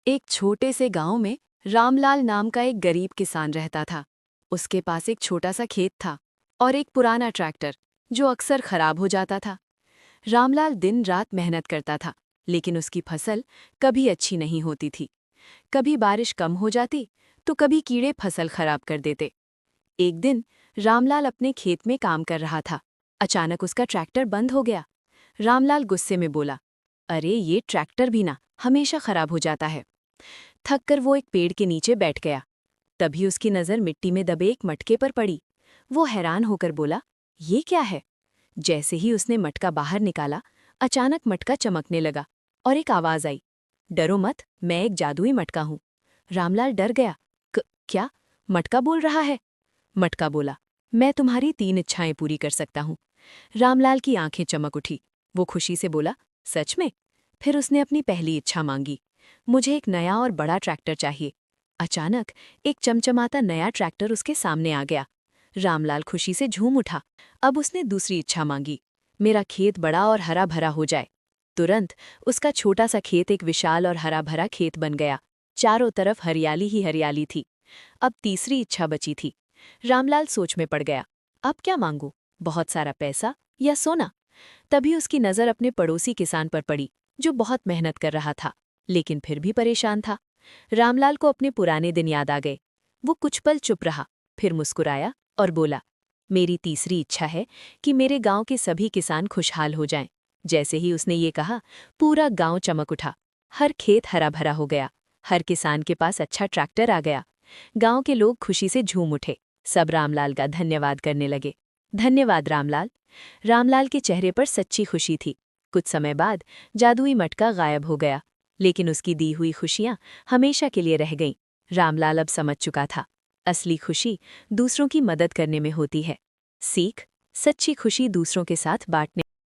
एक छोटे से गांव में रामलाल नाम का एक गरीब किसान रहता था। उसके पास एक छोटा सा खेत था और एक पुराना ट्रैक्टर जो अक्सर खराब हो जाता था। रामलाल दिन रात मेहनत करता था, लेकिन उसकी फसल कभी अच्छी नहीं होती थी। कभी बारिश कम हो जाती तो कभी कीड़े फसल खराब कर देते। एक दिन रामलाल अपने खेत में काम कर रहा था। अचानक उसका ट्रैक्टर बंद हो गया। रामलाल गुस्से में बोला, अरे ये ट्रैक्टर भी ना हमेशा खराब हो जाता है। थक कर वो एक पेड़ के नीचे बैठ गया। तभी उसकी नज़र मिट्टी में दबे एक मटके पर पड़ी। वो हैरान होकर बोला, ये क्या है? जैसे ही उसने मटका बाहर निकाला, अचानक मटका चमकने लगा और एक आवाज आई, डरो मत, मैं एक जादुई मटका हूं। रामलाल डर गया। क्या? मटका बोल रहा है? मटका बोला, मैं तुम्हारी 3 इच्छाएं पूरी कर सकता हूं। रामलाल की आंखें चमक उठी। वो खुशी से बोला, सच में? फिर उसने अपनी पहली इच्छा मांगी, मुझे एक नया और बड़ा ट्रैक्टर चाहिए। अचानक एक चमचमाता नया ट्रैक्टर उसके सामने आ गया। रामलाल खुशी से झूम उठा। अब उसने दूसरी इच्छा मांगी, मेरा खेत बड़ा और हरा भरा हो जाए। तुरंत उसका छोटा सा खेत एक विशाल और हरा भरा खेत बन गया। चारों तरफ हरियाली ही हरियाली थी। अब तीसरी इच्छा बची थी। रामलाल सोच में पड़ गया, अब क्या मांगू? बहुत सारा पैसा या सोना? तभी उसकी नज़र अपने पड़ोसी किसान पर पड़ी, जो बहुत मेहनत कर रहा था, लेकिन फिर भी परेशान था। रामलाल को अपने पुराने दिन याद आ गए। वो कुछ पल चुप रहा, फिर मुस्कुराया और बोला, मेरी तीसरी इच्छा है कि मेरे गांव के सभी किसान खुशहाल हो जाएं। जैसे ही उसने ये कहा, पूरा गांव चमक उठा। हर खेत हरा भरा हो गया। हर किसान के पास अच्छा ट्रैक्टर आ गया। गांव के लोग खुशी से झूम उठे। सब रामलाल का धन्यवाद करने लगे। धन्यवाद रामलाल। रामलाल के चेहरे पर सच्ची खुशी थी। कुछ समय बाद जादुई मटका गायब हो गया, लेकिन उसकी दी हुई खुशियां हमेशा के लिए रह गईं। रामलाल अब समझ चुका था, असली खुशी दूसरों की मदद करने में होती है। सीख, सच्ची खुशी दूसरों के साथ बांटने